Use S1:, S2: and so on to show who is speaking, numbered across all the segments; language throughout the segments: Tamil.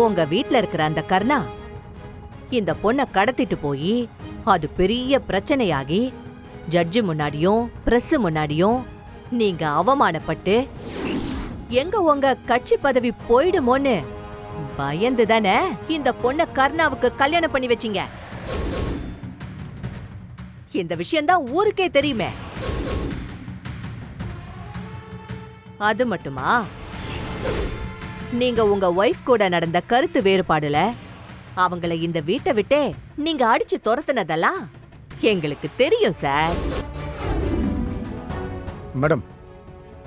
S1: உங்க வீட்ல இருக்கிற அந்த கர்ணா இந்த பொண்ண கடத்திட்டு போய் அது பெரிய பிரச்சனையாகி ஜட்ஜு முன்னாடியும் பிரஸ் முன்னாடியும் நீங்க அவமானப்பட்டு எங்க உங்க கட்சி பதவி போயிடுமோன்னு பயந்து தானே இந்த பொண்ண கர்ணாவுக்கு கல்யாணம் பண்ணி வச்சீங்க. இந்த விஷயம்தான் ஊருக்கே தெரியுமே. அது மட்டுமா, நீங்க உங்க ஒய்ஃப் கூட நடந்த கருத்து வேறுபாடுல அவங்கள இந்த வீட்டை விட்டே நீங்க அடிச்சு துரத்துனதெல்லாம் எங்களுக்கு தெரியும் சார்.
S2: மேடம்,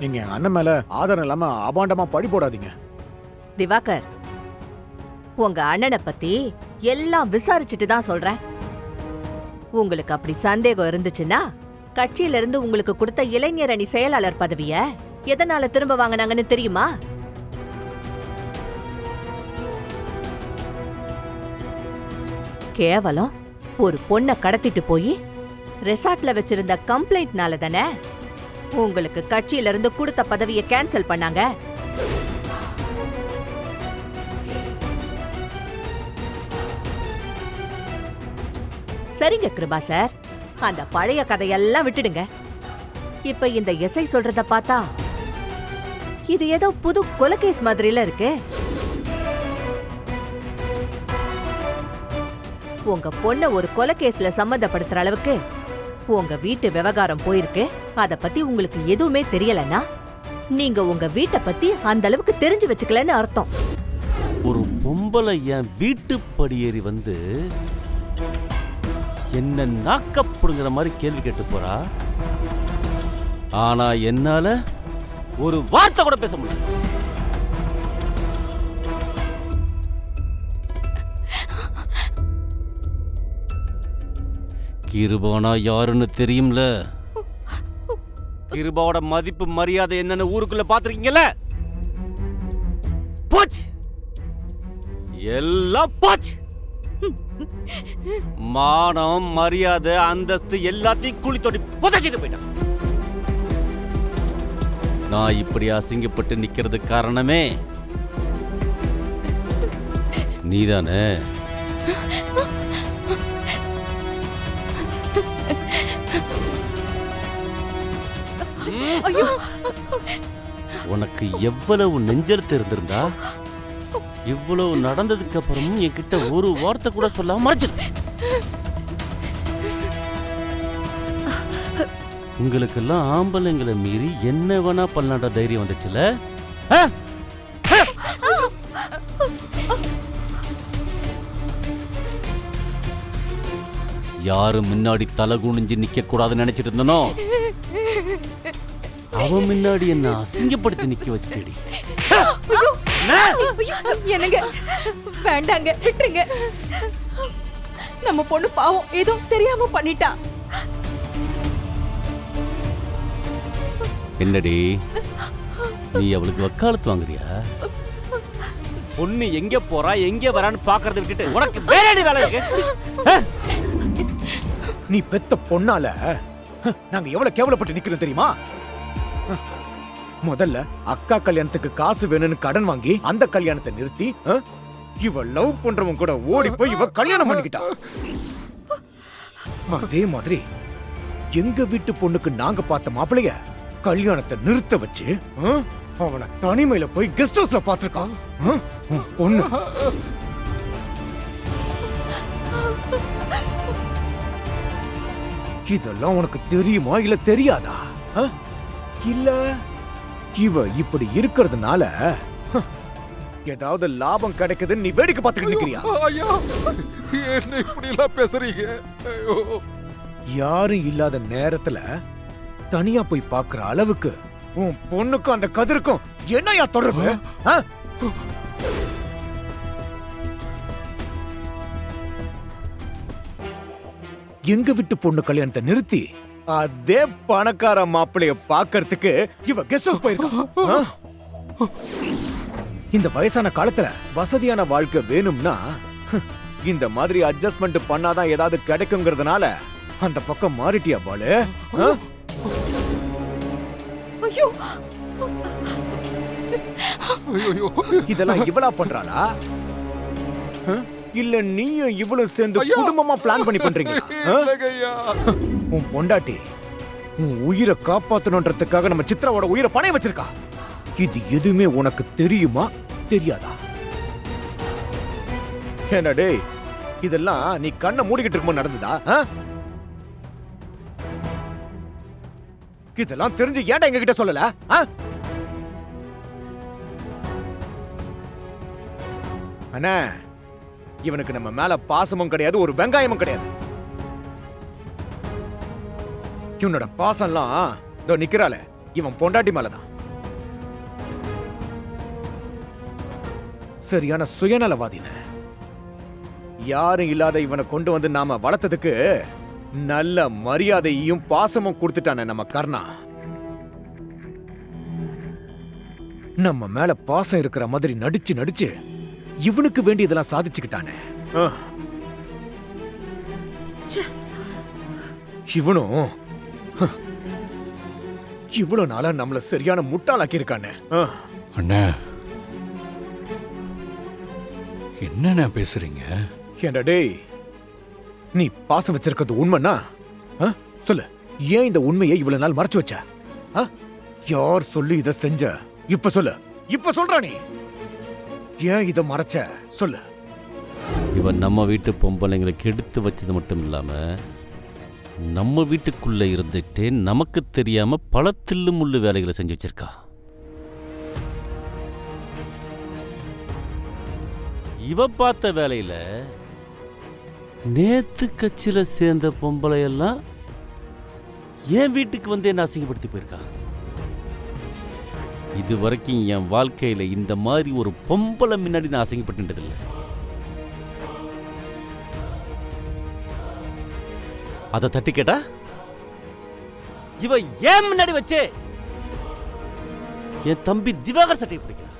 S2: நீங்க அண்ணன் மேல ஆதாரம் இல்லாம அபாண்டமா பழி போடாதீங்க.
S1: திவாகர், உங்க அண்ணனை பத்தி எல்லாம் விசாரிச்சுட்டு தான் சொல்றேன். உங்களுக்கு அப்படி சந்தேகம் இருந்துச்சுன்னா கட்சியில இருந்து உங்களுக்கு கொடுத்த இளைஞர் அணி செயலாளர் பதவிய எதனால திரும்ப வாங்கினாங்கன்னு தெரியுமா? கேவலம் ஒரு பொண்ண கடத்திட்டு போய் ரெசார்ட்ல வச்சிருந்த கம்ப்ளைண்ட்னால தானே உங்களுக்கு கட்சியில இருந்து கொடுத்த பதவியை கேன்சல் பண்ணாங்க. சரிங்க கிருபா சார், அந்த பழைய கதையெல்லாம் விட்டுடுங்க. இப்ப இந்த எஸ்ஐ சொல்றத பார்த்தா இது ஏதோ புது கொலைகேஸ் மாதிரில இருக்கு. உங்க பொண்ண ஒரு கொலைகேஸ்ல சம்மந்தப்படுத்துற அளவுக்கு உங்க வீட்டு விவகாரம் போயிருக்கு. அத பத்தி உங்களுக்கு எதுவுமே தெரியலன்னா நீங்க உங்க வீட்டை பத்தி அந்த அளவுக்கு தெரிஞ்சு வச்சுக்கலன்னு அர்த்தம்.
S3: ஒரு பொம்பளை என் வீட்டு படியேறி வந்து என்ன நாக்கப்படுங்கிற மாதிரி கேள்வி கேட்டு போறா. ஆனா என்னால ஒரு வார்த்தை கூட பேச முடியல. கிருபானா யாருன்னு தெரியும்ல? கிருபாவோட மதிப்பு மரியாதை என்னன்னு ஊருக்குள்ள பாத்துருக்கீங்கல்ல? போச்சு, எல்லாம் போச்சு. மானம் மரியாதை அந்தஸ்து எல்லாத்தையும் குழி தோண்டி புதைச்சிட்டு போயிட்டான். நான் இப்படி அசிங்கப்பட்டு நிக்கிறது காரணமே நீதானே? உனக்கு எவ்வளவு நெஞ்செழுத்து இருந்திருந்தா இவ்வளவு நடந்ததுக்கு அப்புறமும் என்கிட்ட ஒரு வார்த்தை கூட சொல்லாம மறைச்சிரு. உங்களுக்கெல்லாம் ஆம்பளைங்களை மீறி என்ன வேணா பண்ணாட தைரியம் வந்துச்சுல? யாரு முன்னாடி தலை குனிஞ்சு நிக்க கூடாதுன்னு நினைச்சிட்டு இருந்தனோ அவன் முன்னாடி என்ன அசிங்கப்படுத்தி நிக்க வச்சுட்டேடி.
S4: என்னங்க, வேண்டாங்க, விட்டுருங்க. நம்ம பொண்ணு பாவம் ஏதோ தெரியாம பண்ணிட்டா.
S3: என்னடி நீ அவளுக்கு வக்காலத்து வாங்குறியா? பொண்ணு எங்க போறா எங்க வரான்னு பாக்குறத விட்டுட்டு உனக்கு வேற வேலை இருக்கு?
S2: நீ பெத்த பொண்ணால நாங்க எவ்வளவு கேவலப்பட்டு நிக்கிறோம் தெரியுமா? முதல்ல அக்கா கல்யாணத்துக்கு காசு வேணும்னு கடன் வாங்கி அந்த கல்யாணத்தை நிறுத்தி இவ லவ் பண்றவன் கூட ஓடி போய் இவ கல்யாணம் பண்ணிக்கிட்டா. அதே மாதிரி எங்க வீட்டு பொண்ணுக்கு நாங்க பார்த்த மாப்பிளைய கல்யாணத்தை நிறுத்த வச்சு அவனை தனிமையில போய் கெஸ்ட் ஹவுஸ்ல பாத்துருக்கான் பொண்ணு. இதெல்லாம் உனக்கு தெரியுமா இல்ல தெரியாதா? இல்ல இவ இப்படி இருக்கிறதுனால ஏதாவது லாபம் கிடைக்குதுன்னு நீ வேடிக்கை பார்த்துக்கிட்டு இருக்கிறியா?
S5: என்ன இப்படி எல்லாம் பேசுறீங்க?
S2: யாரும் இல்லாத நேரத்துல தனியா போய் பார்க்கிற அளவுக்கு உன் பொண்ணுக்கும் அந்த கதிருக்கும் என்னையா தொடர்பு? எங்க விட்டு பொண்ணு கல்யாணத்தை நிறுத்தி அதே பணக்கார மாப்பிளைய பாக்கிறதுக்கு இவ கெஸ்ட் ஹவுஸ் போயிருக்கா. இந்த வயசான காலத்துல வசதியான வாழ்க்கை வேணும்னா இந்த மாதிரி அட்ஜஸ்ட்மெண்ட் பண்ணாதான் ஏதாவது கிடைக்குங்கிறதுனால அந்த பக்கம் மாறிட்டியா பாலு? இதெல்லாம் இவளா பண்றாளா இல்ல நீயும் இவளும் சேர்ந்து
S5: ஐயா!
S2: குடும்பமா பிளான் பண்ணி பண்றீங்களா?
S5: இல்லைங்க ஐயா.
S2: உன் பொண்டாட்டி உன் உயிரை காப்பாத்தணுன்றதுக்காக நம்ம சித்ராவோட உயிரை பணைய வச்சிருக்கா. இது எதுவுமே உனக்கு தெரியுமா தெரியாதா? என்ன டேய், இதெல்லாம் நீ கண்ணை மூடிக்கிட்டு இருக்கும்போது நடந்ததா? இதெல்லாம் தெரிஞ்சு ஏன்டா எங்க கிட்ட சொல்லல? அண்ணா, இவனுக்கு நம்ம மேல பாசமும் கிடையாது, ஒரு வெங்காயமும் கிடையாது. இவனோட பாசம்லாம் இதோ நிக்கிறாளே இவன் பொண்டாட்டி மேலதான். சரியான சுயநலவாதின. யாரும் இல்லாத இவனை கொண்டு வந்து நாம வளர்த்ததுக்கு நல்ல மரியாதையும் பாசமும் கொடுத்துட்டானே நம்ம கர்ணா. நம்ம மேல பாசம் இருக்கிற மாதிரி நடிச்சு நடிச்சு இவனுக்கு வேண்டியதெல்லாம் சாதிச்சுக்கிட்டானே. இவனும் இவ்வளவு நாளா நம்மள சரியான முட்டாளாக்கி இருக்கானே.
S5: அண்ணா, என்னண்ணா பேசுறீங்க?
S2: ஏண்டா டேய், நீ பாசம் வச்சிருக்கிறது உண்மைன்னா சொல்லு, ஏன் இந்த உண்மையை இவ்வளவு நாள் மறைச்சு வச்ச? யார் சொல்லி இத செஞ்ச? இப்ப சொல்லு, இப்ப சொல்ற. நீ ஏன் இத மறைச்ச சொல்லு.
S3: இவன் நம்ம வீட்டு பொம்பளைங்களுக்கு எடுத்து வச்சது மட்டும் இல்லாம நம்ம வீட்டுக்குள்ள இருந்துட்டே நமக்கு தெரியாம பல தில்லு முள்ளு வேலைகளை செஞ்சு வச்சிருக்கா. இவ பார்த்த வேலையில நேத்து கட்சியில சேர்ந்த பொம்பளை எல்லாம் என் வீட்டுக்கு வந்து என்ன அசிங்கப்படுத்தி போயிருக்கா. இது வரைக்கும் என் வாழ்க்கையில இந்த மாதிரி ஒரு பொம்பளை முன்னாடி நான் அசிங்கப்பட்டதில்லை. அதை தட்டி கேட்டா இவ ஏன் முன்னாடி வச்சே என் தம்பி திவாகர் சட்டையை பிடிக்கிறா.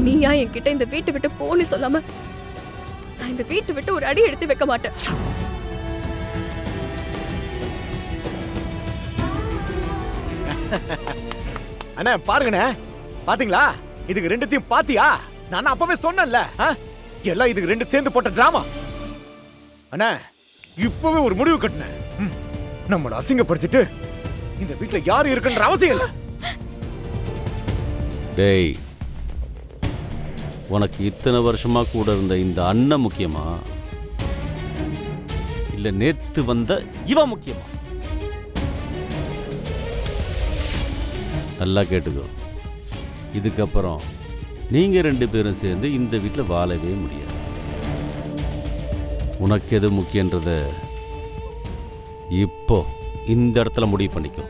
S6: நீயா என்கிட்ட இந்த வீட்டை விட்டு போன்னு சொல்லாம நான் இந்த வீட்டை விட்டு ஒரு அடி எடுத்து வைக்க மாட்டேன்.
S2: அண்ணா பாருங்கண்ணே, பாத்தீங்களா? இதுக்கு ரெண்டுத்தையும் பாத்தியா? நான் அப்பவே சொன்னேன்ல, எல்லாம் இதுக்கு ரெண்டு சேர்ந்து போட்ட டிராமா. அண்ணா இப்பவே ஒரு முடிவு கட்டினேன். நம்மள அசிங்கப்படுத்திட்டு இந்த வீட்டுல யாரு இருக்குன்ற அவசியம் இல்ல.
S3: டேய், உனக்கு இத்தனை வருஷமா கூட இருந்த இந்த அண்ணன் முக்கியமா இல்ல நேத்து வந்த இவ முக்கியமா? நல்லா கேட்டுக்கோ. இதுக்கப்புறம் நீங்க ரெண்டு பேரும் சேர்ந்து இந்த வீட்டில் வாழவே முடியாது. உனக்கு எது முக்கியன்றத இப்போ இந்த இடத்துல முடிவு பண்ணிக்கோ.